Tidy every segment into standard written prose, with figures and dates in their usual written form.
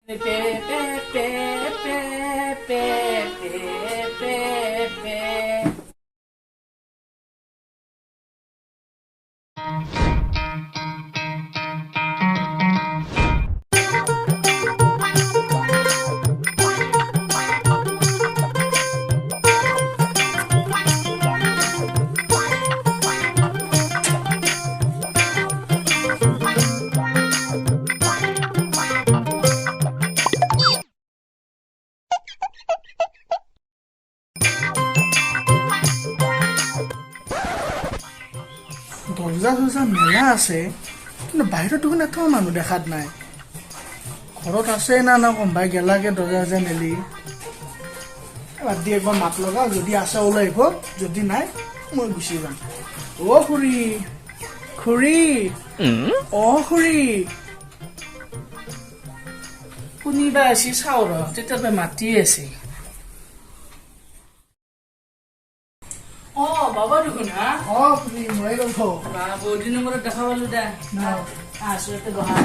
Pe, pe, pe, pe, pe, pe, pe, pe. দৰজা চৰজা মেলা আছে কিন্তু বাহিৰত দেখোন এটাও মানুহ দেখাত নাই ঘৰত আছে না না কোনোবাই গেলাকে দৰজা চৰজা মেলি বাদ দি একবাৰ মাত লগাও যদি আছে ওলাই আহিব যদি নাই মই গুচি যাম অ খুৰী খুৰী অ খুৰী কোনোবা আছে চাওঁ ৰ তেতিয়ালৈ মাতি আছে বাবা দেখোন হা অ খুৰী মই গ'ল বহুত দিনৰ মূৰত দেখা পালো দে আছো ইয়াতে বহা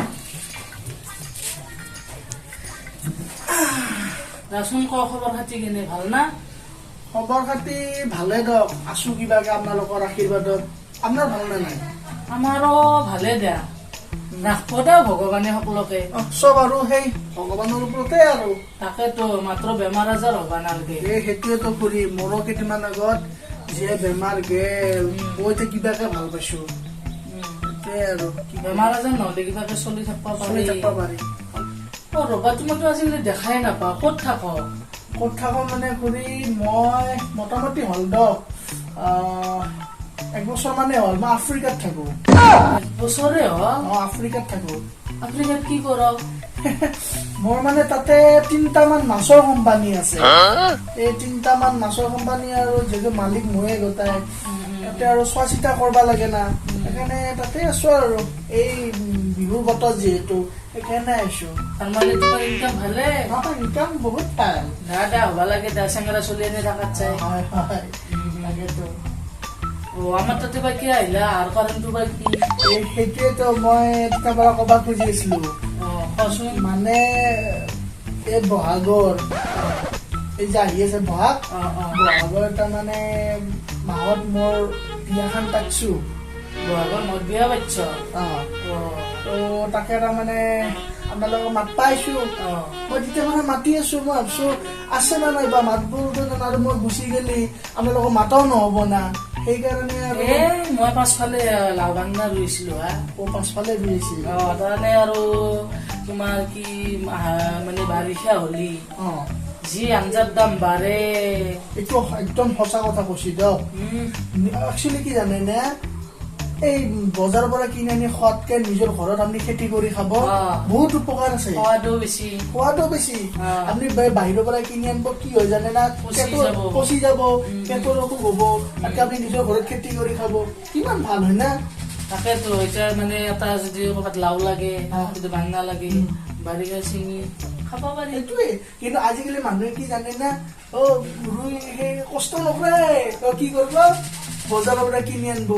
ৰাচোন ক খবৰ খাতি কেনে ভাল না খবৰ খাতি ভালে দিয়ক আছো কিবাকে আপোনালোকৰ আশীৰ্বাদত আপোনাৰ ভালনে নাই আমাৰো ভালে দে ৰাখব দে ভগৱানে সকলোকে চব আৰু সেই ভগৱানৰ ওপৰতে আৰু তাকেতো মাত্ৰ বেমাৰ আজাৰ হবা নালাগে সেইটোৱেতো খুৰী মোৰো কেইদিনমান আগত যে বেমাৰ গেল মই কিবাকে ভাল পাইছো আৰু বেমাৰ আজাৰ নহলে কিবাকে চলি থাকিব পাৰি ৰবা তোমাকতো আজিকালি দেখাই নাপাওঁ ক'ত থাক মানে খুৰী মই মোটামুটি হ'ল দিয়ক 1 বছৰ মানে হ'ল মই আফ্ৰিকাত থাকো 1 বছৰে হ'ল আফ্ৰিকাত থাকো আফ্ৰিকাত কি কৰ মোৰ মানে তাতে 3টামান মাছৰ কোম্পানী আছে এই 3টামান মাছৰ কোম্পানী আৰু যিহেতু মালিক ময়ে গোটাই তাতে আৰু চোৱা চিতা কৰিব লাগে না সেইকাৰণে তাতে আছো আৰু এই বিহুৰ বতৰ যিহেতু সেইকাৰণে আহিছো তাৰমানে তোমাৰ ইনকাম ভালে ইনকাম বহুত পায় দা হবা লাগে দা চেঙেৰা চলি এনে থাকাত চাই হয় লাগেতো আমাৰ তাতে বা কি আহিলা আৰু কাৰণটো বা কি সেইটোৱেতো মই তোমাৰ ক'ব খুজি আছিলো কচোন মানে এই বহাগৰ এই যে আহি আছে বহাগৰ তাৰমানে মাহত মোৰ বিয়াখন পাতিছো বহাগৰ মত বিয়া পাতিছ তো তাকে তাৰমানে আপোনালোকক মাত পাইছো মই তেতিয়া মানে মাতি আছো মই ভাবছো আছে না নাই বা মাতবোৰ আৰু মই গুচি গেলি আপোনালোকক মাতাও নহব না সেইকাৰণে আৰু মই পাছফালে লাও বাংলা ৰুইছিলো পাছফালে ৰুইছিল তাৰমানে আৰু তোমাৰ কি মানে বাৰিষা হলি যি আঞ্জাৰ দাম বাঢ়ে এইটো একদম সঁচা কথা কৈছি দিয়ক একচুৱেলি কি জানে নে এই বজাৰৰ পৰা কিনি আনি খোৱাতকে নিজৰ ঘৰত আপুনি খেতি কৰি খাব বহুত উপকাৰ আছে সোৱাদো বেছি আপুনি বাহিৰৰ পৰা কিনি আনিব কি হয় জানে না পচি যাব পেটৰ অসুখ হব তাতকে আপুনি নিজৰ ঘৰত খেতি কৰি খাব কিমান ভাল হয় না তাকেতো এতিয়া মানে এটা যদি ক'ৰবাত লাও লাগে যদি বাংলা লাগে বাৰিষা চিঙি খাব পাৰি সেইটোৱে কিন্তু আজিকালি মানুহে কি জানে না ৰুই সেই কষ্ট নকৰে কি কৰিব বজাৰৰ পৰা কিনি আনিব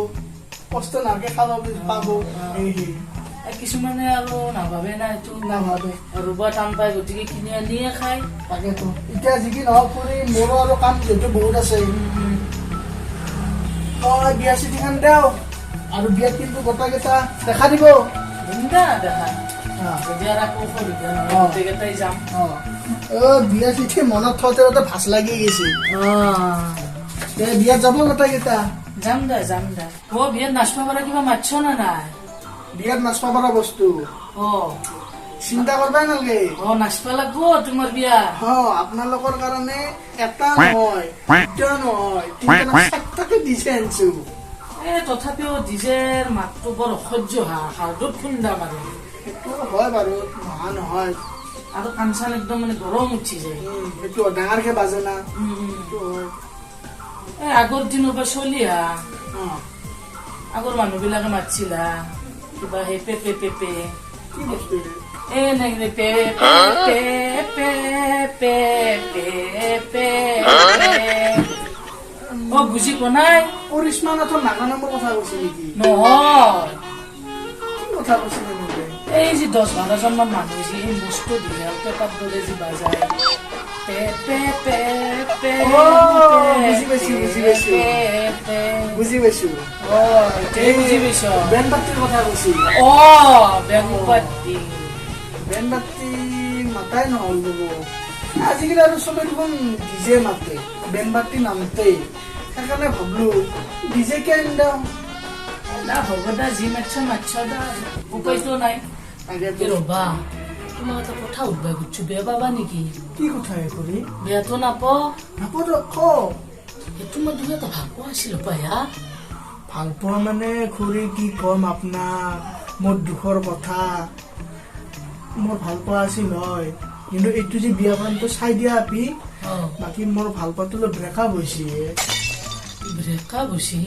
কষ্ট নাকে খাব পাব কিছুমানে আৰু নাভাবে না এইটো নাভাবে ৰুব টান পায় গতিকে কিনি আনিয়ে খায় তাকেতো এতিয়া যি কি নহওক কৰি মোৰো আৰু কাম যিহেতু বহুত আছে মই বিয়া চিঠিখন দেও আৰু বিয়াত কিন্তু গোটেইকেইটা দেখা দিব দেখা যদি আৰু আকৌ অসুবিধা নহয় গোটেইকেইটাই যাম বিয়া চিঠি মনত থওঁতে ভাচ লাগি গৈছে বিয়াত যাব গোটেইকেইটা যাম দে বিয়াত নাচবা পৰা কিবা মাতছ না নাই বিয়াত নাচবা পৰা বস্তু চিন্তা কৰবাই নালাগে নাচবা লাগব তোমাৰ বিয়া আপোনালোকৰ কাৰণে এটা নহয় দুটা নহয় 3টা দিছে আনিছো তথাপিও ডিজেৰ মাতটো বৰ অসহ্য হাৰ্ডত খুন্দা মাৰে সেইটো হয় বাৰু নহা নহয় আৰু কাণ চান একদম মানে গৰম উঠি যায় সেইটো ডাঙৰকে বাজে না আগৰ দিনৰ পৰা চলি আগৰ মানুহ বিলাকে মাতছিলা কিবা সেই পেপে পেপে কি বস্তু pay pay pay pay pay বুজি পোৱা নাই কৰিশ্মা নাথৰ নাগা নামৰ কথা কৈছে নেকি নহয় কি কথা কৈছে এই যে 10-12জন মান মানুহ যি এই বস্তু দিলে পেপাৰ দৰে যি বাজায় পে পে পে পে বুজি পাইছো বুজি পাইছো বুজি পাইছ বেন বাতিৰ কথা কৈছি বেন বাতি মাতাই নহ'ল ববো আজিকালি আৰু চবে দেখোন ডিজে মাতে বেন বাতি নামতেই সেইকাৰণে ভাবলো ডিজে কে আনি দাও না হ'ব দা যি মাছ দা উপায়তো নাই ৰবা তোমাক এটা কথা সুধবা খুজিছো বেয়া পাবা নেকি কি কথা কৰি বেয়াতো নাপদ ক সেইটো মই তুমি এটা ভাল পোৱা আছিলো পায়া ভাল পোৱা মানে খুৰী কি কম আপোনাক মোৰ দুখৰ কথা মোৰ ভাল পোৱা আছিল হয় কিন্তু এইটো যে বিয়াখনটো চাই দিয়া আপি বাকী মোৰ ভাল পোৱাটো ব্ৰেকআপ হৈছে ব্ৰেকআপ হৈছে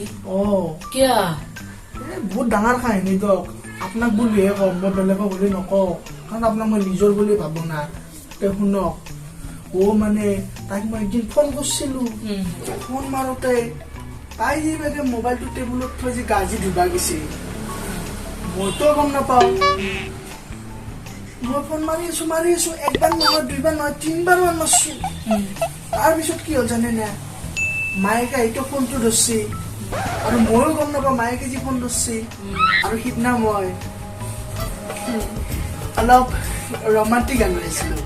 কিয় বহুত ডাঙৰ কাহিনী দিয়ক আপোনাক বুলিহে কম মই বেলেগক বুলি নকওঁ কাৰণ আপোনাক মই নিজৰ বুলি ভাবো না তে শুনক মানে তাইক মই একদিন ফোন কৰিছিলো ফোন মাৰোতে তাই যে মোবাইলটো টেবুলত থৈ যে গাজি ধুবা গৈছে মইতো গম নাপাওঁ মই ফোন মাৰি আছো একবাৰ নহয় দুইবাৰ নহয় 3বাৰ মান মাৰছো তাৰপিছত কি হ'ল জানে নে মায়েকে এইটো ফোনটো ধৰছি আৰু ময়ো গম নাপাওঁ মায়েকে যি ফোন ধৰছি আৰু সিদিনা মই অলপ ৰোমান্টিক গান গাইছিলো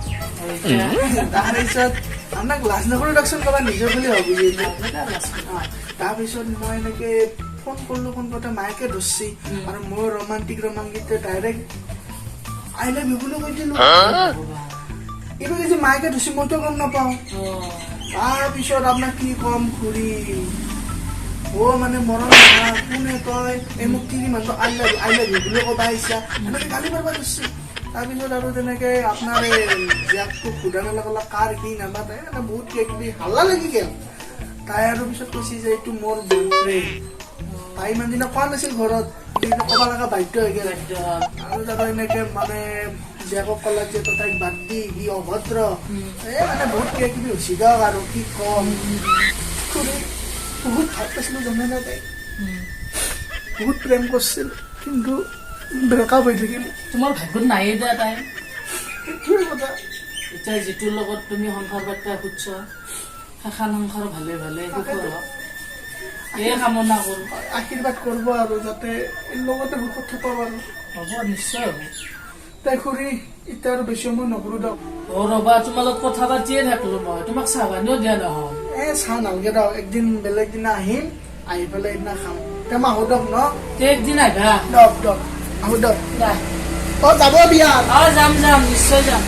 তাৰপিছত আপোনাক লাজ নকৰো দিয়কচোন কবা নিজৰ বুলি ভাবি তাৰপিছত মই এনেকে ফোন কৰোঁতে মায়েকে ধৰছি আৰু মই romantic direct I love you বুলি কৈ দিলো এইটো যে মায়েকে ধৰছি মইতো গম নাপাওঁ তাৰপিছত আপোনাক কি কম খুৰী মানে মৰম কোনে কয় এই মোক তিনি মানুহ আই লাভ ইউ বুলি ক'বা আহিছা এনেকে গালি পাৰবা ধৰছি তাৰপিছত আৰু তেনেকে আপোনাৰ জীয়াকটো সোধা নালাগলা কাৰ কি নামাতে বহুত কিবা কিবি হাল্লা লাগি গেল তাই আৰু পিছত কৈছে যে এইটো মোৰ বয়ফ্ৰেণ্ড তাই ইমান দিনা কোৱা নাছিল ঘৰত ক'ব লগা বাধ্য হৈ গেল আৰু তাতে এনেকে মানে জীয়াকক ক'লা যে তাইক বাদ দি সি অভদ্ৰ মানে বহুত কিবা কিবি হৈছে দিয়ক আৰু কি কম বহুত ভাল পাইছিলো জানে না তাই বহুত প্ৰেম কৰিছিল কিন্তু ব্ৰেকআপ হৈ থাকিল তোমাৰ ভাগ্যত নাইয়ে দিয়া তাই সেইটোৱে কথা এতিয়া যিটোৰ লগত তুমি সংসাৰ পাতিব খুজিছ সেইখন সংসাৰ ভালে ভালে সুখৰ হওক এই কামনা কৰোঁ আশীৰ্বাদ কৰিব আৰু যাতে লগতে সুখত থকা পাৰোঁ হ'ব নিশ্চয় হ'ব তাই খুৰী এতিয়া আৰু বেছি সময় নকৰোঁ দিয়ক ৰবা তোমাৰ লগত কথা পাতিয়ে থাকলো মই তোমাক চাহ পানীও দিয়া নহ'ল চাহ নালাগে দিয়ক একদিন বেলেগ দিনা আহিম আহি পেলাই সেইদিনা খাম তেওঁ আহো দিয়ক ন একদিন আহিবা দিয়ক আহো দিয়ক যাব বিয়া যাম নিশ্চয় যাম